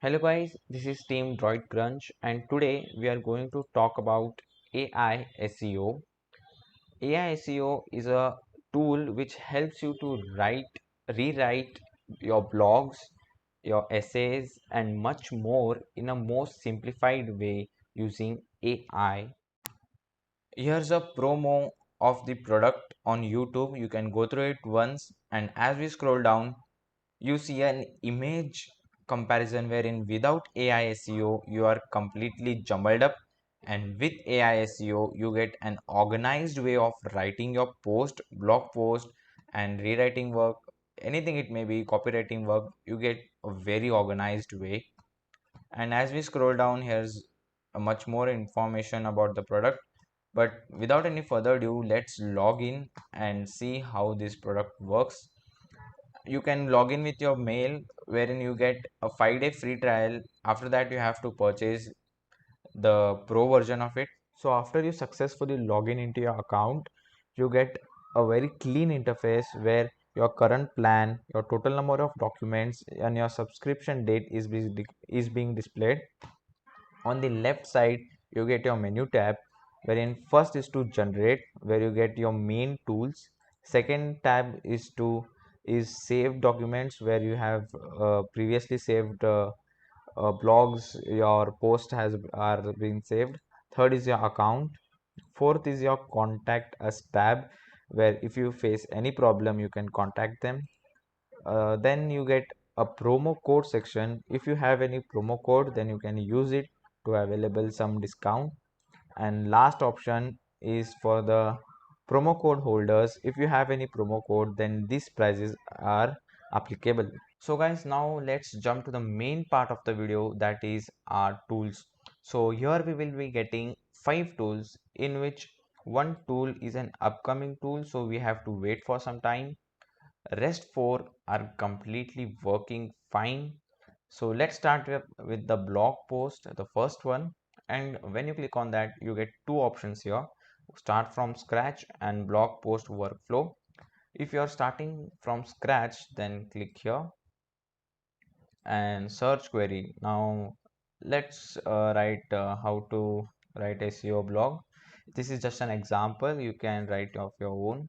Hello guys, this is Team Droid Crunch and today we are going to talk about AI SEO. AI SEO is a tool which helps you to rewrite your blogs, your essays and much more in a more simplified way using AI. Here's a promo of the product on YouTube. You can go through it once and as we scroll down you see an image comparison wherein without AI SEO you are completely jumbled up, and with AI SEO you get an organized way of writing your post, blog post and rewriting work, anything it may be, copywriting work. You get a very organized way. And as we scroll down, here's a much more information about the product. But without any further ado, let's log in and see how this product works. You can log in with your mail wherein you get a 5-day free trial. After that you have to purchase the pro version of it. So after you successfully log in into your account, you get a very clean interface where your current plan, your total number of documents and your subscription date is being displayed. On the left side you get your menu tab wherein first is to generate, where you get your main tools. Second tab is save documents, where you have previously saved blogs, your post has are been saved. Third is your account. Fourth is your contact us tab, where if you face any problem you can contact them. Then you get a promo code section. If you have any promo code then you can use it to available some discount. And last option is for the promo code holders. If you have any promo code then these prices are applicable. So guys, now let's jump to the main part of the video, that is our tools. So here we will be getting 5 tools, in which one tool is an upcoming tool, so we have to wait for some time. Rest 4 are completely working fine. So let's start with the blog post, the first one. And when you click on that you get two options here: start from scratch and blog post workflow. If you are starting from scratch then click here and search query. Now let's write how to write SEO blog. This is just an example. You can write of your own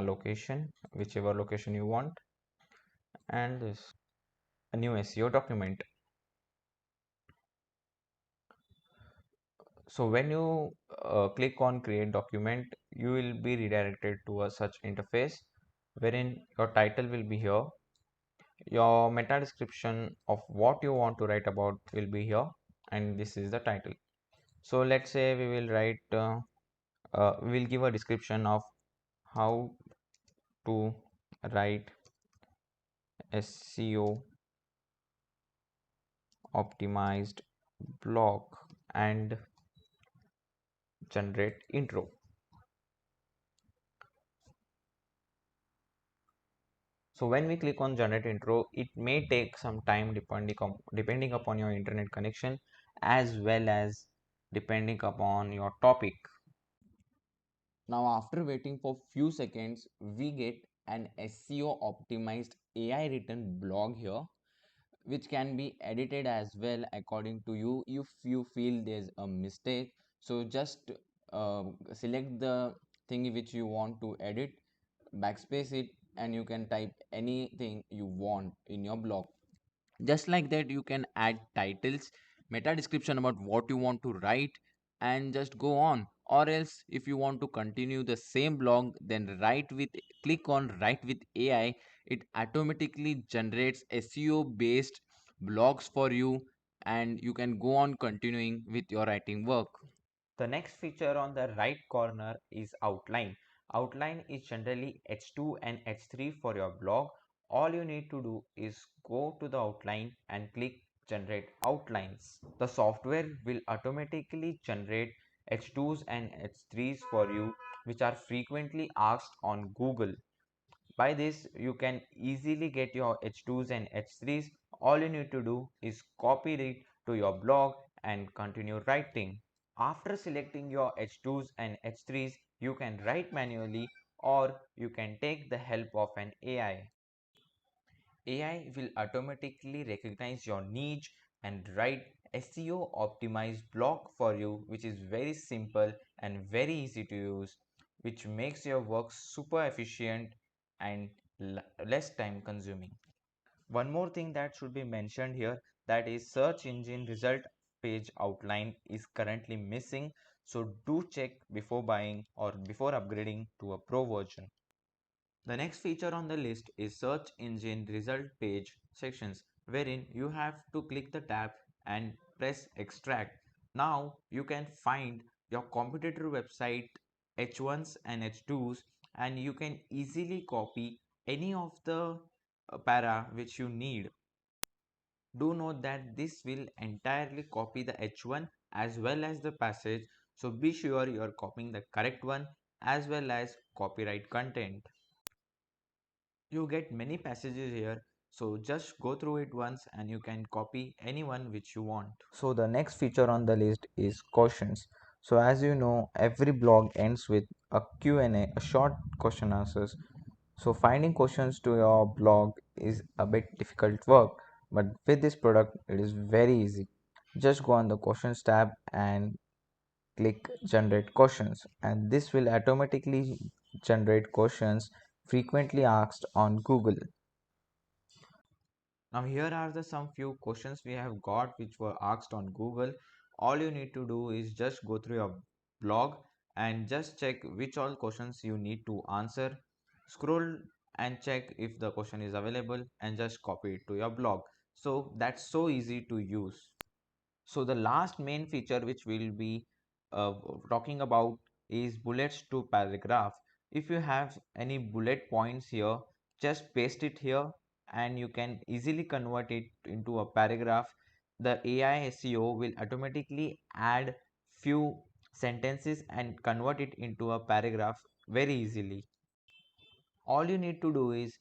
location, whichever location you want, and this a new SEO document. So when you click on create document, you will be redirected to a such interface wherein your title will be here, your meta description of what you want to write about will be here, and this is the title. So let's say we will write we will give a description of how to write SEO optimized blog and generate intro. So when we click on generate intro, it may take some time depending upon your internet connection, as well as depending upon your topic. Now after waiting for few seconds, we get an SEO optimized AI written blog here, which can be edited as well according to you if you feel there's a mistake. So just select the thing which you want to edit, backspace it, and you can type anything you want in your blog. Just like that you can add titles, meta description about what you want to write, and just go on. Or else if you want to continue the same blog, then click on write with AI. It automatically generates SEO based blogs for you, and you can go on continuing with your writing work. The next feature on the right corner is outline. Outline is generally H2 and H3 for your blog. All you need to do is go to the outline and click generate outlines. The software will automatically generate H2s and H3s for you, which are frequently asked on Google. By this you can easily get your H2s and H3s. All you need to do is copy it to your blog and continue writing. After selecting your H2s and H3s, you can write manually or you can take the help of an AI. AI will automatically recognize your niche and write SEO optimized blog for you, which is very simple and very easy to use, which makes your work super efficient and less time consuming. One more thing that should be mentioned here, that is search engine result page outline is currently missing, so do check before buying or before upgrading to a pro version. The next feature on the list is search engine result page sections, wherein you have to click the tab and press extract. Now you can find your competitor website H1s and H2s, and you can easily copy any of the para which you need. Do note that this will entirely copy the H1 as well as the passage, so be sure you are copying the correct one as well as copyright content. You get many passages here, so just go through it once and you can copy anyone which you want. So the next feature on the list is questions. So as you know, every blog ends with a Q&A, a short question answers. So finding questions to your blog is a bit difficult work, but with this product it is very easy. Just go on the questions tab and click generate questions, and this will automatically generate questions frequently asked on Google. Now here are the some few questions we have got which were asked on Google. All you need to do is just go through your blog and just check which all questions you need to answer. Scroll and check if the question is available and just copy it to your blog. So that's so easy to use. So the last main feature which we'll be uh, talking about is bullets to paragraph. If you have any bullet points here, just paste it here and you can easily convert it into a paragraph. The AI SEO will automatically add few sentences and convert it into a paragraph very easily. All you need to do is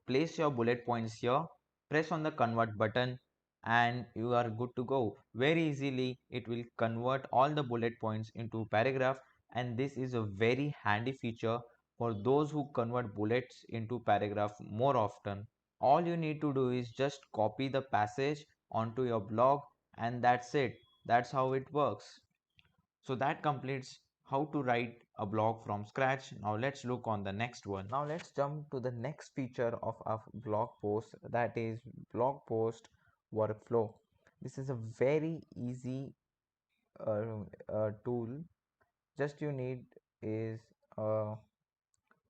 place your bullet points here, press on the convert button, and you are good to go. Very easily it will convert all the bullet points into paragraph, and this is a very handy feature for those who convert bullets into paragraph more often. All you need to do is just copy the passage onto your blog, and that's it. That's how it works. So that completes how to write a blog from scratch. Now let's look on the next one. Now let's jump to the next feature of our blog post, that is blog post workflow. This is a very easy tool. Just you need is a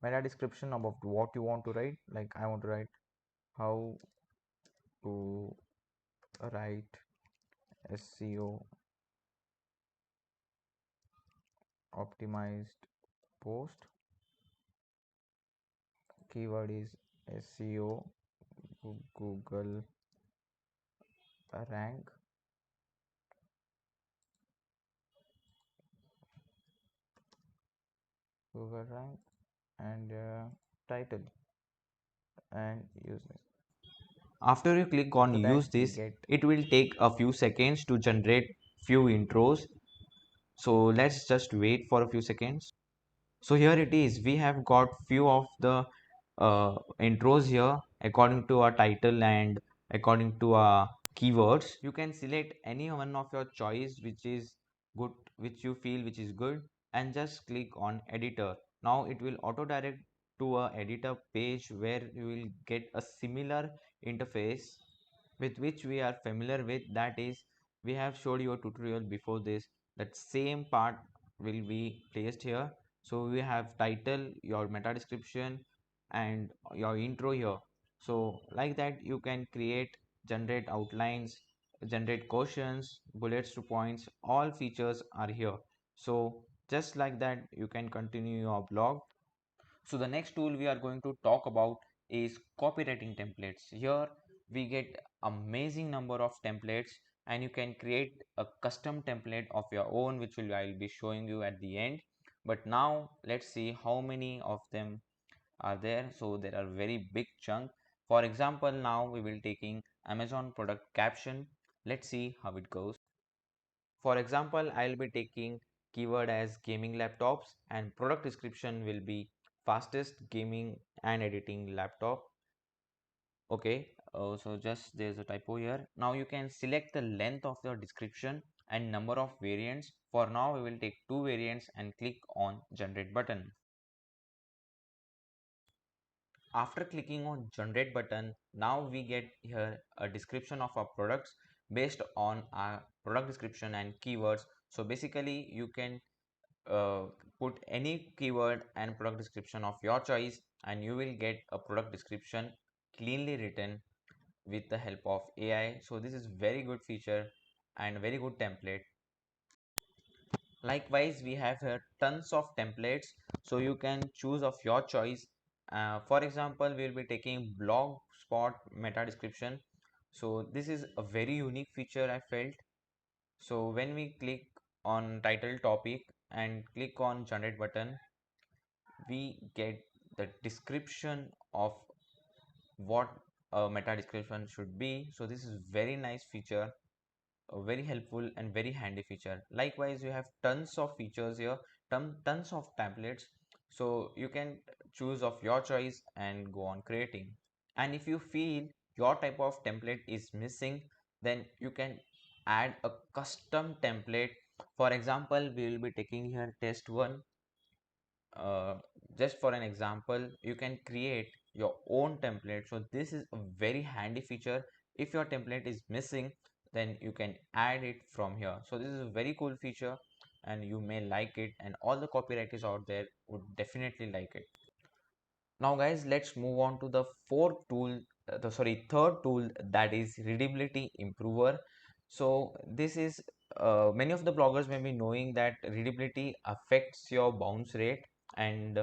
meta description about what you want to write. Like I want to write how to write SEO optimized post. Keyword is SEO Google rank, and title and use this. After you click on After that use we this, get it will take a few seconds to generate few intros. So let's just wait for a few seconds. So here it is. We have got few of the intros here according to our title and according to our keywords. You can select any one of your choice which is good, which you feel which is good, and just click on editor. Now it will auto direct to a editor page where you will get a similar interface with which we are familiar with. That is, we have showed you a tutorial before this. That same part will be placed here. So we have title, your meta description, and your intro here. So like that you can create, generate outlines, generate questions, bullets to points. All features are here. So just like that you can continue your blog. So the next tool we are going to talk about is copywriting templates. Here we get amazing number of templates, and you can create a custom template of your own, which will I'll be showing you at the end. But now let's see how many of them are there. So there are very big chunk. For example, now we will taking Amazon product caption. Let's see how it goes. For example, I'll be taking keyword as gaming laptops, and product description will be fastest gaming and editing laptop. Okay, So just there's a typo here. Now you can select the length of your description and number of variants. For now we will take two variants and click on generate button. After clicking on generate button, now we get here a description of our products based on our product description and keywords. So basically you can uh, put any keyword and product description of your choice and you will get a product description cleanly written with the help of AI. So this is very good feature and very good template. Likewise, we have here tons of templates, so you can choose of your choice. For example, we will be taking blog spot meta description. So this is a very unique feature I felt. So when we click on title topic and click on generate button, we get the description of what a meta description should be. So this is very nice feature, a very helpful and very handy feature. Likewise, you have tons of features here, tons of templates, so you can choose of your choice and go on creating. And if you feel your type of template is missing, then you can add a custom template. For example, we will be taking here test one. uh, just for an example, you can create your own template. So this is a very handy feature. If your template is missing, then you can add it from here. So this is a very cool feature and you may like it, and all the copywriters out there would definitely like it. Now guys, let's move on to the fourth tool, third tool, that is readability improver. So this is many of the bloggers may be knowing that readability affects your bounce rate, and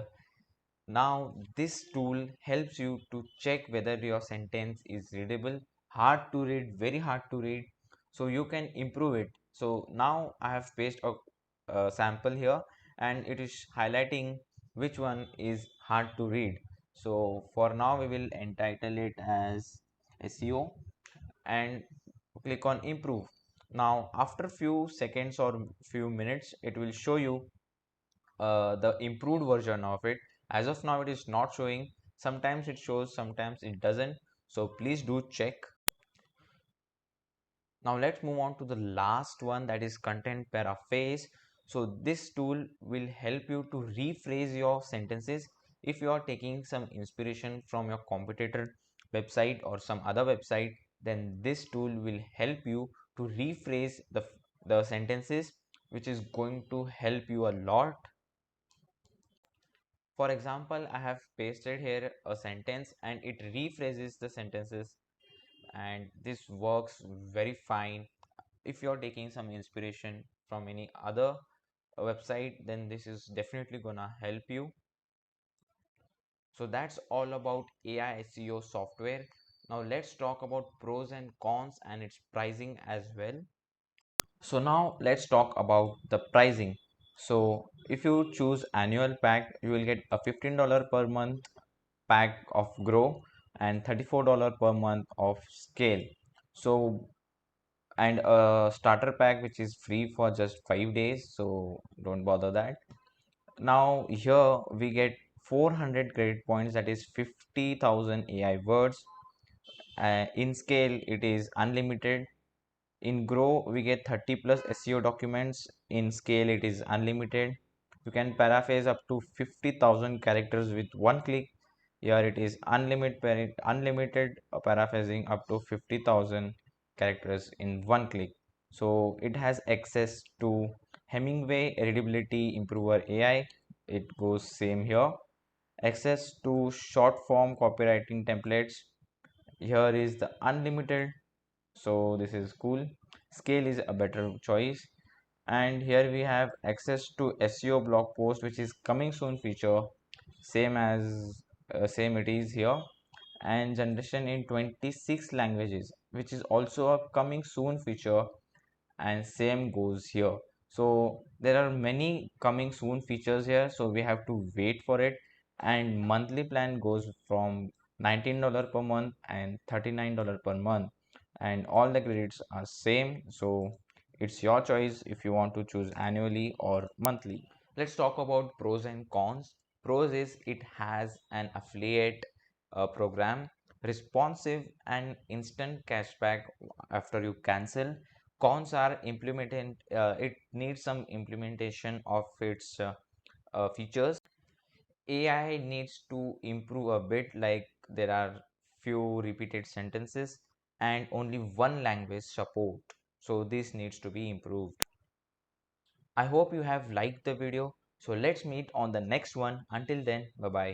now this tool helps you to check whether your sentence is readable, hard to read, very hard to read, so you can improve it. So now I have pasted a sample here and it is highlighting which one is hard to read. So for now we will entitle it as SEO and click on improve. Now after few seconds or few minutes it will show you the improved version of it. As of now it is not showing, sometimes it shows, sometimes it doesn't, so please do check. Now let's move on to the last one, that is content paraphrase. So this tool will help you to rephrase your sentences. If you are taking some inspiration from your competitor website or some other website, then this tool will help you to rephrase the sentences, which is going to help you a lot. For example, I have pasted here a sentence and it rephrases the sentences, and this works very fine. If you're taking some inspiration from any other website, then this is definitely gonna help you. So that's all about AI SEO software. Now let's talk about pros and cons and its pricing as well. So now let's talk about the pricing. So if you choose annual pack, you will get a $15 per month pack of grow and $34 per month of scale. So and a starter pack which is free for just 5 days, so don't bother that. Now here we get 400 credit points, that is 50,000 AI words. In scale it is unlimited. In grow we get 30 plus SEO documents. In scale it is unlimited. You can paraphrase up to 50,000 characters with one click. Here it is unlimited paraphrasing up to 50,000 characters in one click. So it has access to Hemingway Readability Improver AI. It goes same here. Access to short form copywriting templates. Here is the unlimited, so this is cool. Scale is a better choice. And here we have access to SEO blog post, which is coming soon feature, same as same it is here. And generation in 26 languages, which is also a coming soon feature, and same goes here. So there are many coming soon features here, so we have to wait for it. And monthly plan goes from $19 per month and $39 per month, and all the credits are same. So it's your choice if you want to choose annually or monthly. Let's talk about pros and cons. Pros is it has an affiliate program. responsive and instant cashback after you cancel. Cons are implemented, it needs some implementation of its features. AI needs to improve a bit, like there are few repeated sentences and only one language support. So this needs to be improved. I hope you have liked the video. So let's meet on the next one. Until then, bye bye.